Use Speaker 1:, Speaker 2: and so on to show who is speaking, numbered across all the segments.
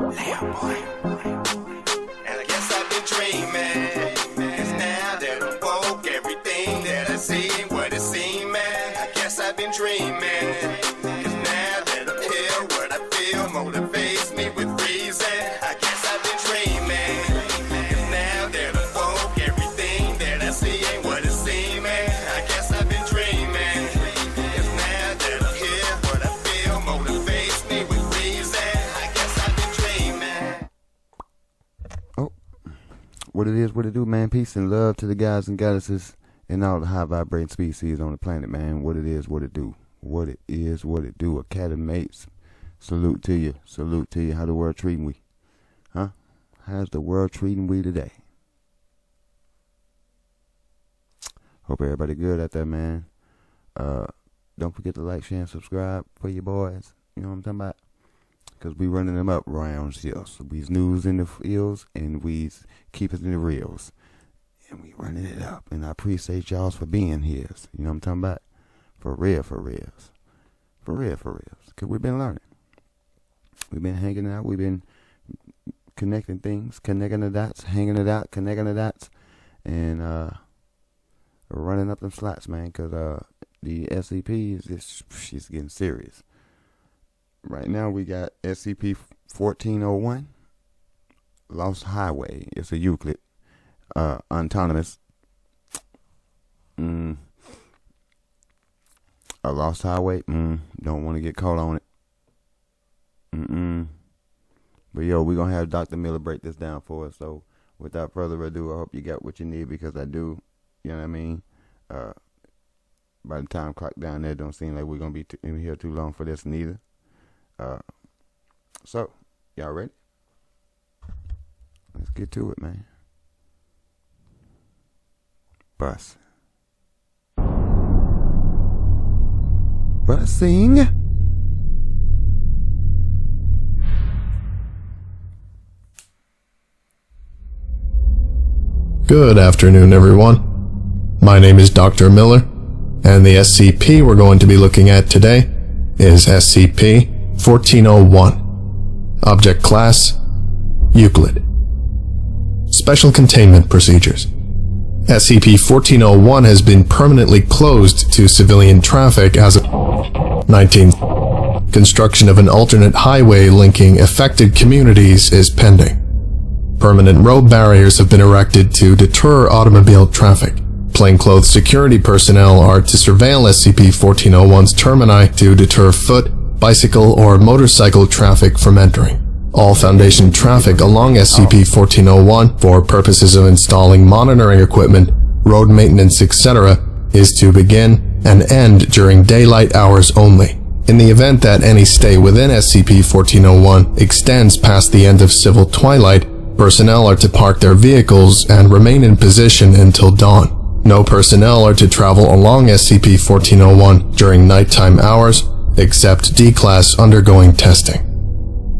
Speaker 1: And I guess I've been dreaming, 'cause now that I'm woke, everything that I see ain't what it seems, man. I guess I've been dreaming, 'cause now that I'm here, what I feel motivates me with reason. I guess I've been dreaming, 'cause now that I'm woke, everything that I see ain't what it seems, man. I guess I've been dreaming, 'cause now that I'm here, what I feel motivates me with reason. I guess I've been dreaming.
Speaker 2: Oh, what it is, what it do, man. Peace and love to the guys and goddesses and all the high vibrating species on the planet, man. What it is, what it do. What it is, what it do. Academy mates, salute to you. Salute to you. How the world treating we? Huh? How's the world treating we today? Hope everybody good out there, man. Don't forget to like, share, and subscribe for your boys. You know what I'm talking about? Because we running them up round here. So we's news in the fields and we's keep it in the reels. And we running it up. And I appreciate y'all for being here. You know what I'm talking about? For real, for reals. For real, for reals. Because we've been learning. We've been hanging out. We've been connecting things. Connecting the dots. Hanging it out. Connecting the dots. And running up them slots, man. Because the SCP is she's getting serious. Right now we got SCP-1401. Lost Highway. It's a Euclid. Autonomous. A lost highway. Don't want to get caught on it. But yo, we're gonna have Dr. Miller break this down for us. So without further ado, I hope you got what you need, because I do. You know what I mean? By the time clock down there, don't seem like we're gonna be in here too long for this neither. So y'all ready? Let's get to it, man. Bus. Busing.
Speaker 3: Good afternoon, everyone. My name is Dr. Miller, and the SCP we're going to be looking at today is SCP-1401. Object Class: Euclid. Special Containment Procedures. SCP-1401 has been permanently closed to civilian traffic as of 19. Construction of an alternate highway linking affected communities is pending. Permanent road barriers have been erected to deter automobile traffic. Plainclothes security personnel are to surveil SCP-1401's termini to deter foot, bicycle, or motorcycle traffic from entering. All Foundation traffic along SCP-1401 for purposes of installing monitoring equipment, road maintenance, etc. is to begin and end during daylight hours only. In the event that any stay within SCP-1401 extends past the end of civil twilight, personnel are to park their vehicles and remain in position until dawn. No personnel are to travel along SCP-1401 during nighttime hours, except D-Class undergoing testing.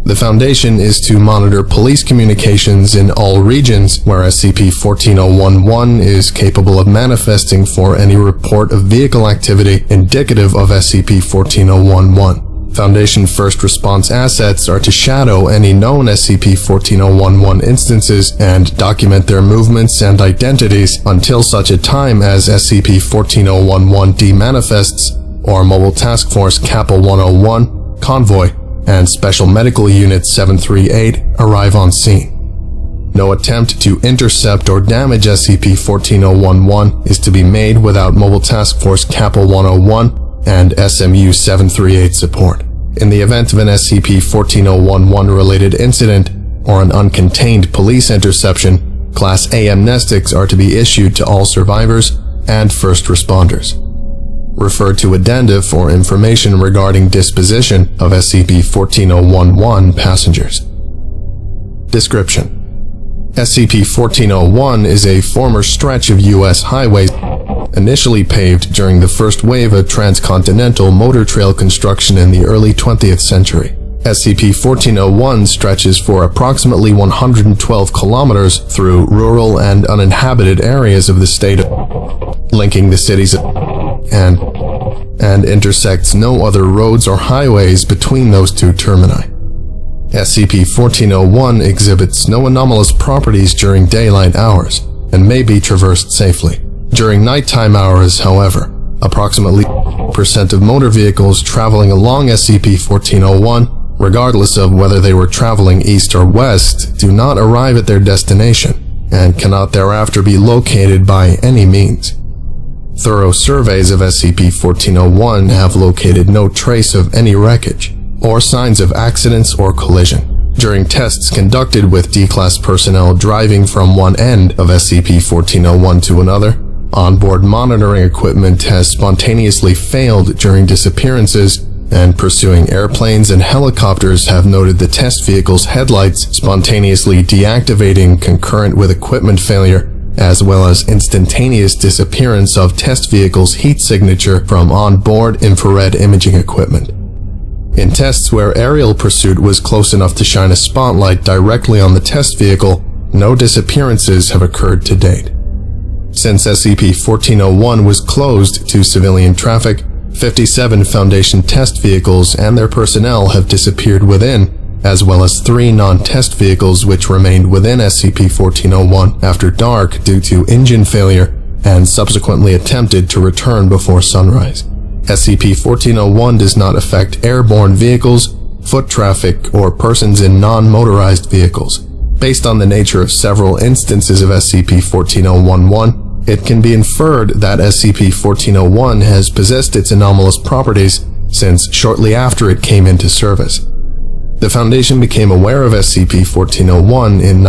Speaker 3: The Foundation is to monitor police communications in all regions where SCP-1401-1 is capable of manifesting for any report of vehicle activity indicative of SCP-1401-1. Foundation first response assets are to shadow any known SCP-1401-1 instances and document their movements and identities until such a time as SCP-1401-1 demanifests or Mobile Task Force Kappa 101, Convoy, and Special Medical Unit 738 arrive on scene. No attempt to intercept or damage SCP-1401-1 is to be made without Mobile Task Force Kappa 101 and SMU 738 support. In the event of an SCP-1401-1 related incident or an uncontained police interception, Class A amnestics are to be issued to all survivors and first responders. Refer to Addenda for information regarding disposition of SCP-1401-1 passengers. Description: SCP-1401 is a former stretch of U.S. highways initially paved during the first wave of transcontinental motor trail construction in the early 20th century. SCP-1401 stretches for approximately 112 kilometers through rural and uninhabited areas of the state, linking the cities and intersects no other roads or highways between those two termini. SCP-1401 exhibits no anomalous properties during daylight hours and may be traversed safely. During nighttime hours, however, approximately 50% of motor vehicles traveling along SCP-1401, regardless of whether they were traveling east or west, do not arrive at their destination and cannot thereafter be located by any means. Thorough surveys of SCP-1401 have located no trace of any wreckage or signs of accidents or collision. During tests conducted with D-Class personnel driving from one end of SCP-1401 to another, onboard monitoring equipment has spontaneously failed during disappearances, and pursuing airplanes and helicopters have noted the test vehicle's headlights spontaneously deactivating concurrent with equipment failure, as well as instantaneous disappearance of test vehicle's heat signature from onboard infrared imaging equipment. In tests where aerial pursuit was close enough to shine a spotlight directly on the test vehicle, no disappearances have occurred to date. Since SCP-1401 was closed to civilian traffic, 57 Foundation test vehicles and their personnel have disappeared within, as well as 3 non-test vehicles which remained within SCP-1401 after dark due to engine failure and subsequently attempted to return before sunrise. SCP-1401 does not affect airborne vehicles, foot traffic, or persons in non-motorized vehicles. Based on the nature of several instances of SCP-1401, it can be inferred that SCP-1401 has possessed its anomalous properties since shortly after it came into service. The Foundation became aware of SCP-1401 in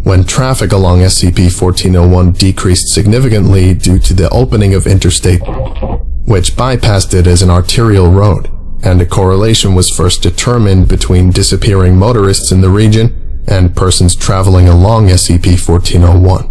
Speaker 3: when traffic along SCP-1401 decreased significantly due to the opening of Interstate, which bypassed it as an arterial road, and a correlation was first determined between disappearing motorists in the region and persons traveling along SCP-1401.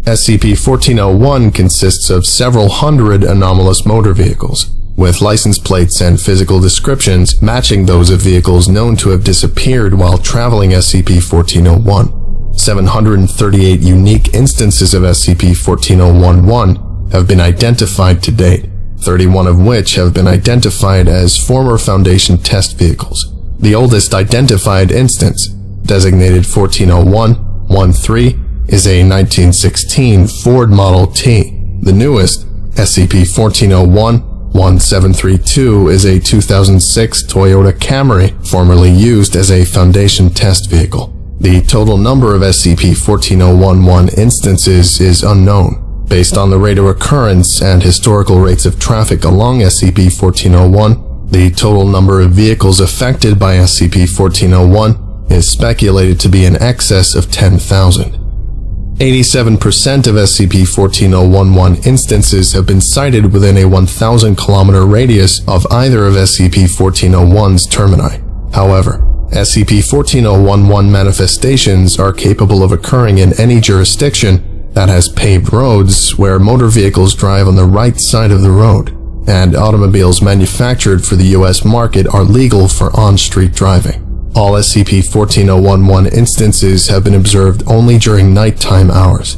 Speaker 3: SCP-1401 consists of several hundred anomalous motor vehicles, with license plates and physical descriptions matching those of vehicles known to have disappeared while traveling SCP-1401. 738 unique instances of SCP-1401 have been identified to date, 31 of which have been identified as former Foundation test vehicles. The oldest identified instance, designated 1401-13, is a 1916 Ford Model T. The newest, SCP-1401-1732, is a 2006 Toyota Camry, formerly used as a Foundation test vehicle. The total number of SCP-1401 instances is unknown. Based on the rate of occurrence and historical rates of traffic along SCP-1401, the total number of vehicles affected by SCP-1401 is speculated to be in excess of 10,000. 87% of SCP-1401 instances have been cited within a 1,000-kilometer radius of either of SCP-1401's termini. However, SCP-1401 manifestations are capable of occurring in any jurisdiction that has paved roads where motor vehicles drive on the right side of the road, and automobiles manufactured for the U.S. market are legal for on-street driving. All SCP-1401 instances have been observed only during nighttime hours.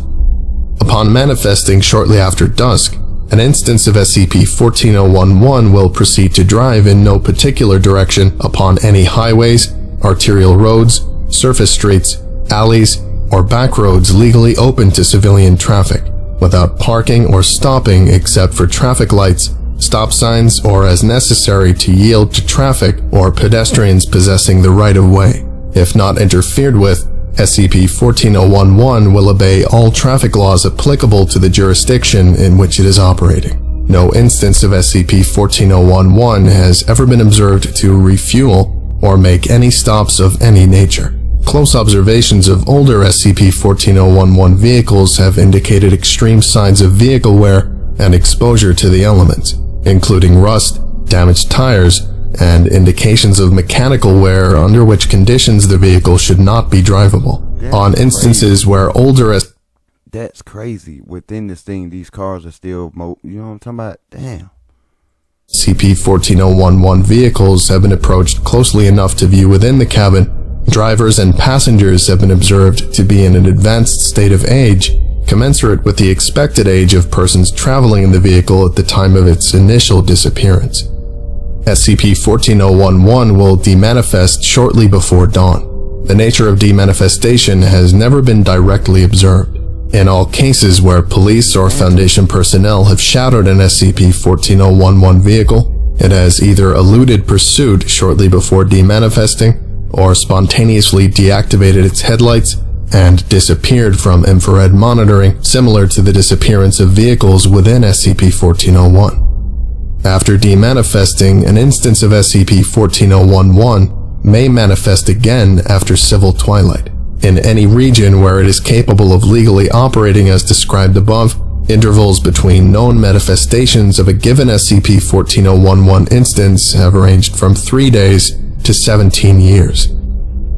Speaker 3: Upon manifesting shortly after dusk, an instance of SCP-1401 will proceed to drive in no particular direction upon any highways, arterial roads, surface streets, alleys, or back roads legally open to civilian traffic, without parking or stopping except for traffic lights, stop signs, or as necessary to yield to traffic or pedestrians possessing the right-of-way. If not interfered with, SCP-1401 will obey all traffic laws applicable to the jurisdiction in which it is operating. No instance of SCP-1401 has ever been observed to refuel or make any stops of any nature. Close observations of older SCP-1401 vehicles have indicated extreme signs of vehicle wear and exposure to the elements, including rust, damaged tires, and indications of mechanical wear under which conditions the vehicle should not be drivable. On instances where older
Speaker 2: That's crazy. Within this thing, these cars are still, you know what I'm talking about? Damn.
Speaker 3: SCP-1401 vehicles have been approached closely enough to view within the cabin, drivers and passengers have been observed to be in an advanced state of age, commensurate with the expected age of persons traveling in the vehicle at the time of its initial disappearance. SCP-1401-1 will demanifest shortly before dawn. The nature of demanifestation has never been directly observed. In all cases where police or Foundation personnel have shadowed an SCP-1401-1 vehicle, it has either eluded pursuit shortly before demanifesting or spontaneously deactivated its headlights and disappeared from infrared monitoring, similar to the disappearance of vehicles within SCP-1401. After demanifesting, an instance of SCP-1401-1 may manifest again after civil twilight. In any region where it is capable of legally operating as described above, intervals between known manifestations of a given SCP-1401-1 instance have ranged from 3 days to 17 years.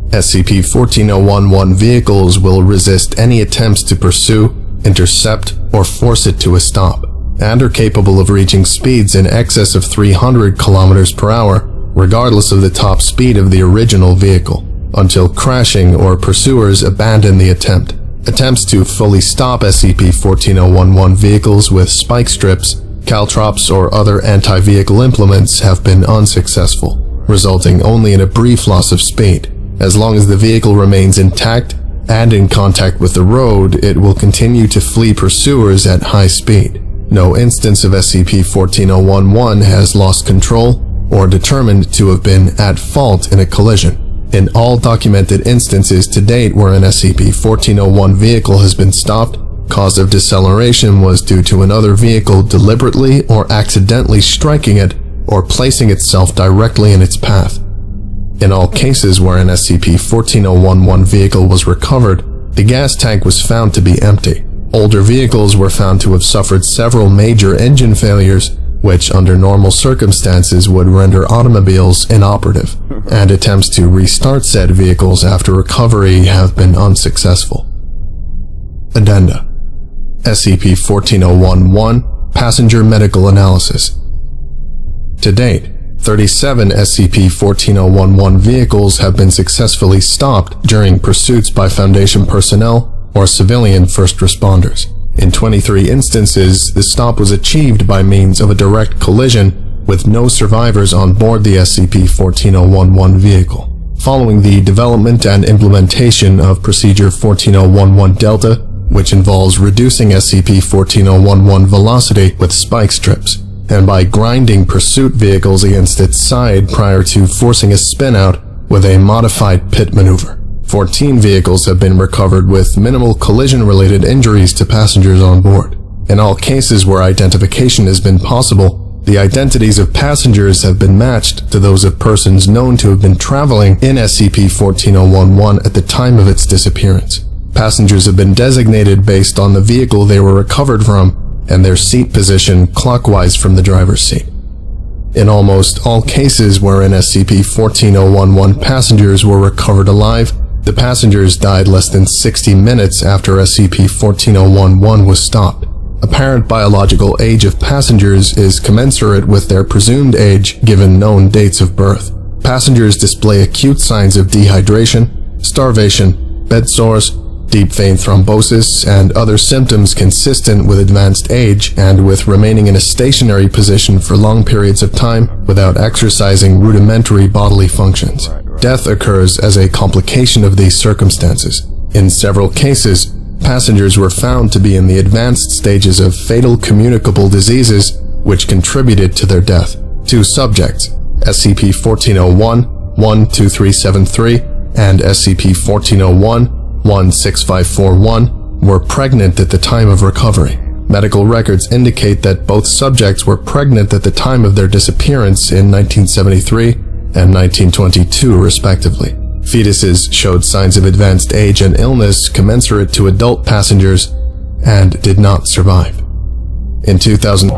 Speaker 3: SCP-1401-1 vehicles will resist any attempts to pursue, intercept, or force it to a stop, and are capable of reaching speeds in excess of 300 kilometers per hour, regardless of the top speed of the original vehicle, until crashing or pursuers abandon the attempt. Attempts to fully stop SCP-1401-1 vehicles with spike strips, caltrops, or other anti-vehicle implements have been unsuccessful, resulting only in a brief loss of speed. As long as the vehicle remains intact and in contact with the road, it will continue to flee pursuers at high speed. No instance of SCP-1401-1 has lost control or determined to have been at fault in a collision. In all documented instances to date where an SCP-1401 vehicle has been stopped, cause of deceleration was due to another vehicle deliberately or accidentally striking it or placing itself directly in its path. In all cases where an SCP-1401-1 vehicle was recovered, the gas tank was found to be empty. Older vehicles were found to have suffered several major engine failures, which under normal circumstances would render automobiles inoperative, and attempts to restart said vehicles after recovery have been unsuccessful. Addenda: SCP-1401-1 Passenger Medical Analysis. To date, 37 SCP-1401-1 vehicles have been successfully stopped during pursuits by Foundation personnel or civilian first responders. In 23 instances, the stop was achieved by means of a direct collision with no survivors on board the SCP-1401-1 vehicle. Following the development and implementation of Procedure 1401-1 Delta, which involves reducing SCP-1401-1 velocity with spike strips, and by grinding pursuit vehicles against its side prior to forcing a spin-out with a modified pit maneuver. 14 vehicles have been recovered with minimal collision-related injuries to passengers on board. In all cases where identification has been possible, the identities of passengers have been matched to those of persons known to have been traveling in SCP-1401-1 at the time of its disappearance. Passengers have been designated based on the vehicle they were recovered from and their seat position clockwise from the driver's seat. In almost all cases wherein SCP-1401-1 passengers were recovered alive, the passengers died less than 60 minutes after SCP-1401-1 was stopped. Apparent biological age of passengers is commensurate with their presumed age given known dates of birth. Passengers display acute signs of dehydration, starvation, bed sores, deep vein thrombosis, and other symptoms consistent with advanced age and with remaining in a stationary position for long periods of time without exercising rudimentary bodily functions. Death occurs as a complication of these circumstances. In several cases, passengers were found to be in the advanced stages of fatal communicable diseases which contributed to their death. 2 subjects, SCP-1401-12373 and SCP-1401-16541, were pregnant at the time of recovery. Medical records indicate that both subjects were pregnant at the time of their disappearance in 1973 and 1922, respectively. Fetuses showed signs of advanced age and illness commensurate to adult passengers and did not survive. In 2000,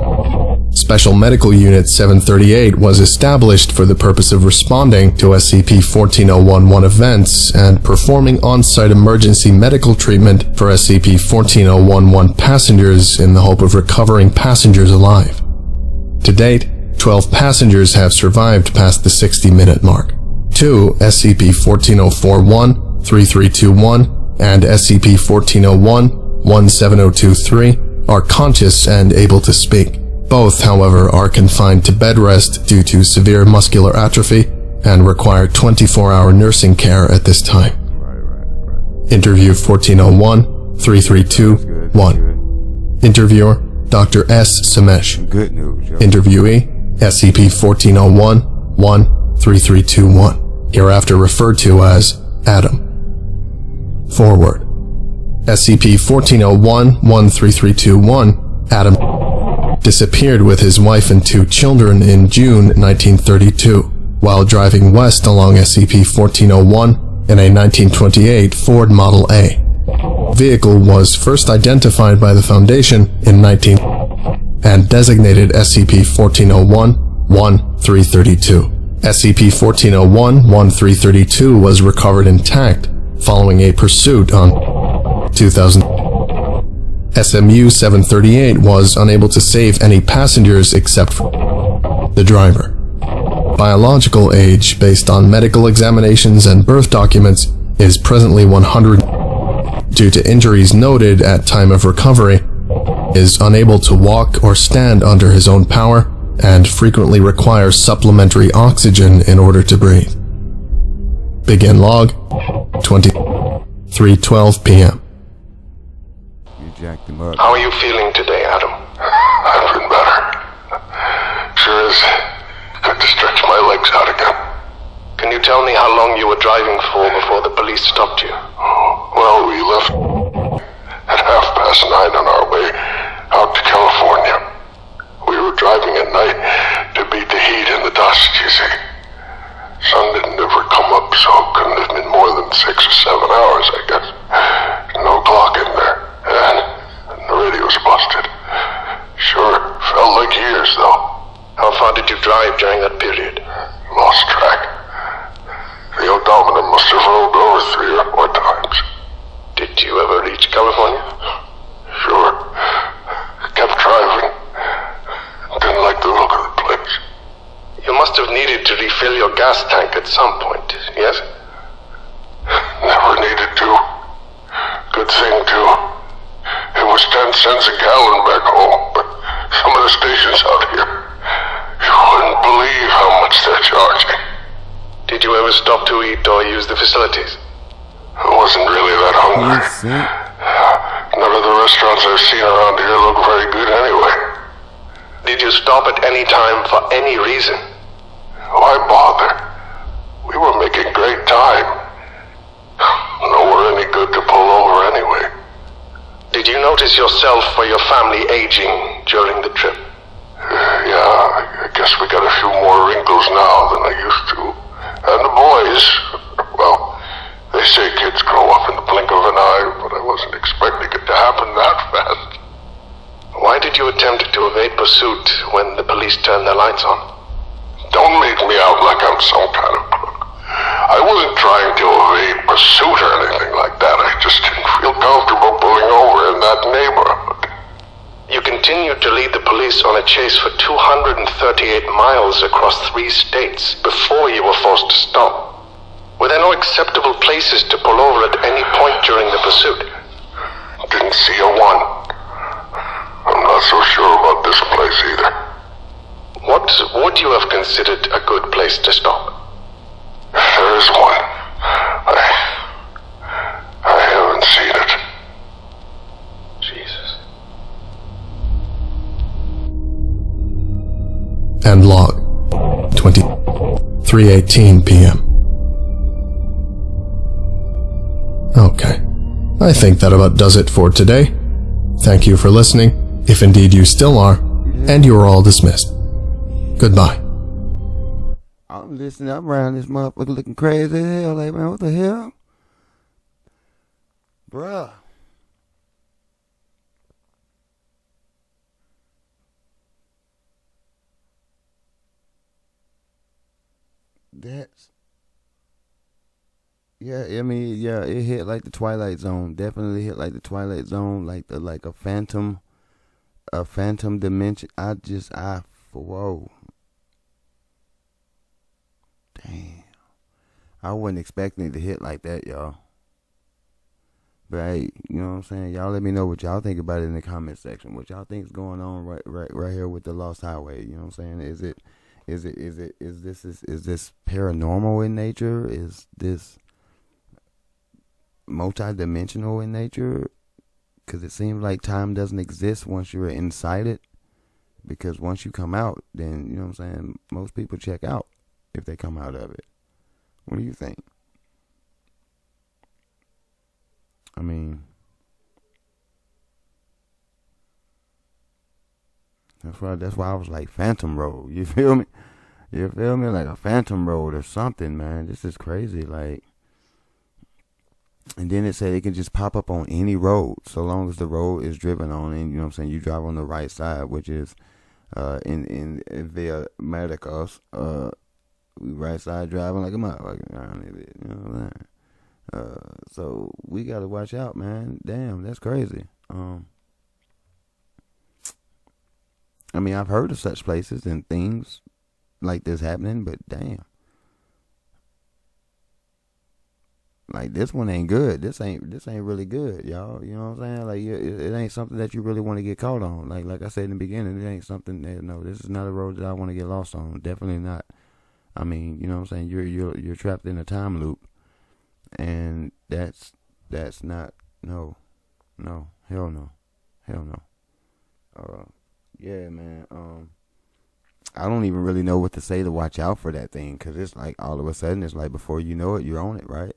Speaker 3: Special Medical Unit 738 was established for the purpose of responding to SCP-1401-1 events and performing on-site emergency medical treatment for SCP-1401-1 passengers in the hope of recovering passengers alive. To date, 12 passengers have survived past the 60-minute mark. 2 SCP-1404-1-3321 and SCP-1401-17023 are conscious and able to speak. Both, however, are confined to bed rest due to severe muscular atrophy and require 24-hour nursing care at this time. Interview 1401-332-1. Interviewer, Dr. S. Samesh.
Speaker 2: Good news, yo.
Speaker 3: Interviewee, SCP-1401-13321, hereafter referred to as Adam. Forward. SCP-1401-13321, Adam disappeared with his wife and 2 children in June 1932 while driving west along SCP-1401 in a 1928 Ford Model A. Vehicle was first identified by the Foundation in and designated SCP-1401-1332. SCP-1401-1332 was recovered intact following a pursuit on 2000. SMU-738 was unable to save any passengers except for the driver. Biological age, based on medical examinations and birth documents, is presently 100. Due to injuries noted at time of recovery, is unable to walk or stand under his own power and frequently requires supplementary oxygen in order to breathe. Begin log 23:12 p.m.
Speaker 2: You jacked him up.
Speaker 4: How are you feeling today, Adam?
Speaker 5: I've been better. Sure is good to stretch my legs out again.
Speaker 4: Can you tell me how long you were driving for before the police stopped you?
Speaker 5: Well, we left at 9:30 on our way out to California. We were driving at night to beat the heat and the dust, you see. Sun didn't ever come up, so it couldn't have been more than 6 or 7 hours, I guess. No clock in there, and the radio's busted. Sure, felt like years, though.
Speaker 4: How far did you drive during that period?
Speaker 5: Lost track. The odometer must have rolled over 3 or 4 times.
Speaker 4: Did you ever reach California?
Speaker 5: Sure. Kept driving. Didn't like the look of the place.
Speaker 4: You must have needed to refill your gas tank at some point, yes?
Speaker 5: Never needed to. Good thing, too. It was 10 cents a gallon back home, but some of the stations out here, you wouldn't believe how much they're charging.
Speaker 4: Did you ever stop to eat or use the facilities?
Speaker 5: I wasn't really that hungry. None of the restaurants I've seen around here look very good anyway.
Speaker 4: Did you stop at any time for any reason?
Speaker 5: Why bother? We were making great time. Nowhere any good to pull over anyway.
Speaker 4: Did you notice yourself or your family aging during the trip?
Speaker 5: Yeah, I guess we got a few more wrinkles now than I used to. And the boys, well, they say kids grow up in the blink of an eye, but I wasn't expecting it to happen that fast.
Speaker 4: Why did you attempt to evade pursuit when the police turned their lights on?
Speaker 5: Don't make me out like I'm some kind of crook. I wasn't trying to evade pursuit or anything like that. I just didn't feel comfortable pulling over in that neighborhood.
Speaker 4: You continued to lead the police on a chase for 238 miles across 3 states before you were forced to stop. Were there no acceptable places to pull over at any point during the pursuit?
Speaker 5: Didn't see a one. I'm not so sure about this place either.
Speaker 4: What would you have considered a good place to stop?
Speaker 5: There is one. I haven't seen it.
Speaker 4: Jesus.
Speaker 3: And log 23:18 p.m. Okay, I think that about does it for today. Thank you for listening, if indeed you still are, and you are all dismissed. Goodbye.
Speaker 2: I'm listening. I'm around this motherfucker looking crazy as hell. Like, man, what the hell? Bruh. That's... Yeah, I mean, yeah, it hit like the Twilight Zone. Definitely hit like the Twilight Zone, like a phantom dimension. Whoa. Damn. I wasn't expecting it to hit like that, y'all. But hey, you know what I'm saying? Y'all let me know what y'all think about it in the comment section. What y'all think is going on right here with the Lost Highway. You know what I'm saying? Is this paranormal in nature? Is this multi-dimensional in nature? Because it seems like time doesn't exist once you're inside it. Because once you come out, then, you know what I'm saying, most people check out if they come out of it. What do you think? I mean, that's why I was like Phantom Road. You feel me? You feel me? Like a Phantom Road or something, man. This is crazy. Like, and then it said it can just pop up on any road, so long as the road is driven on, and you know what I'm saying, you drive on the right side, which is in via Medicos, we right side driving like a motherfucker around it, you know what I'm saying? So we gotta watch out, man. Damn, that's crazy. I mean, I've heard of such places and things like this happening, but damn, like this one ain't good. This ain't really good, y'all. You know what I'm saying? Like it ain't something that you really want to get caught on. Like I said in the beginning, it ain't something that, no, this is not a road that I want to get lost on. Definitely not. I mean, you know what I'm saying? You're trapped in a time loop, and that's not, no, hell no. Yeah, man. I don't even really know what to say to watch out for that thing, because it's like all of a sudden it's like before you know it, you're on it, right?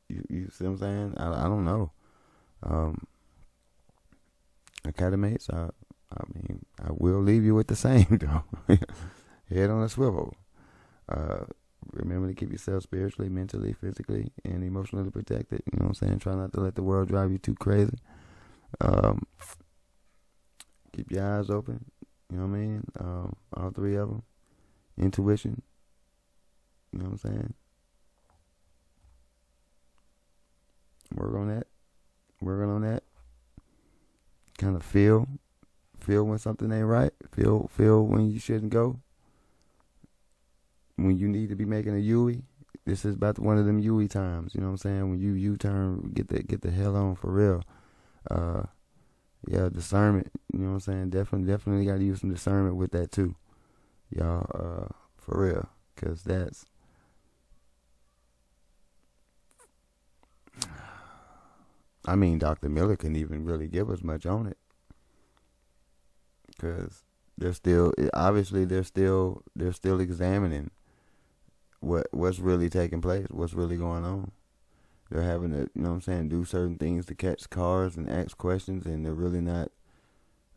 Speaker 2: You see what I'm saying? I don't know. Academates, I mean, I will leave you with the same, though. Head on a swivel. Remember to keep yourself spiritually, mentally, physically, and emotionally protected. You know what I'm saying? Try not to let the world drive you too crazy. Keep your eyes open. You know what I mean? All three of them. Intuition. You know what I'm saying? Working on that. Kind of feel when something ain't right. Feel when you shouldn't go. When you need to be making a U-turn. This is about one of them U-turn times. You know what I'm saying? When you U-turn, get the hell on for real. Yeah, discernment. You know what I'm saying? Definitely got to use some discernment with that too, y'all. For real, cause that's. I mean, Dr. Miller couldn't even really give us much on it, cause they're still examining what's really taking place, what's really going on. They're having to, you know what I'm saying, do certain things to catch cars and ask questions, and they're really not.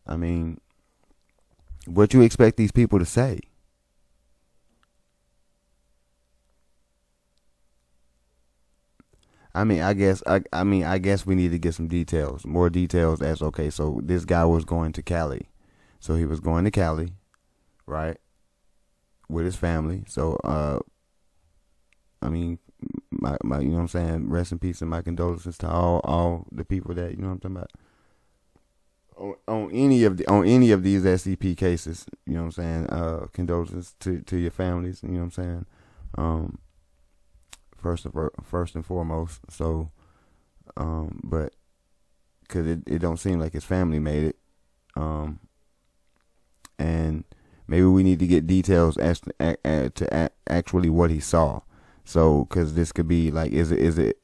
Speaker 2: I mean, what you expect these people to say? I mean, I guess we need to get some details, more details. As okay, so this guy was going to Cali, so he was going to Cali, right, with his family. So, I mean, my you know what I'm saying, rest in peace and my condolences to all the people that, you know what I'm talking about, on any of these SCP cases. You know what I'm saying? Condolences to your families. You know what I'm saying? First and foremost. So, but because it don't seem like his family made it, and maybe we need to get details as to actually what he saw. So, because this could be like, is it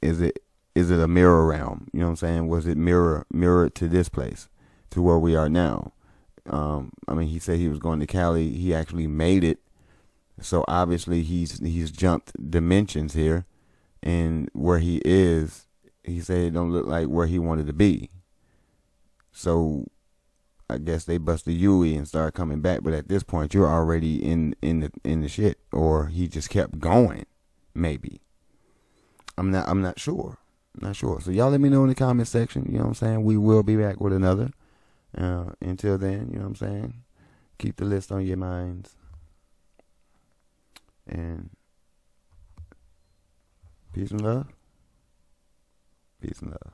Speaker 2: a mirror realm? You know what I'm saying? Was it mirrored to this place, to where we are now? I mean, he said he was going to Cali. He actually made it. So obviously he's jumped dimensions here, and where he is, he said it don't look like where he wanted to be. So I guess they bust the UE and started coming back. But at this point, you're already in the shit, or he just kept going. Maybe. I'm not sure. So y'all let me know in the comment section. You know what I'm saying? We will be back with another. Until then, you know what I'm saying? Keep the list on your minds. And peace and love. Peace and love.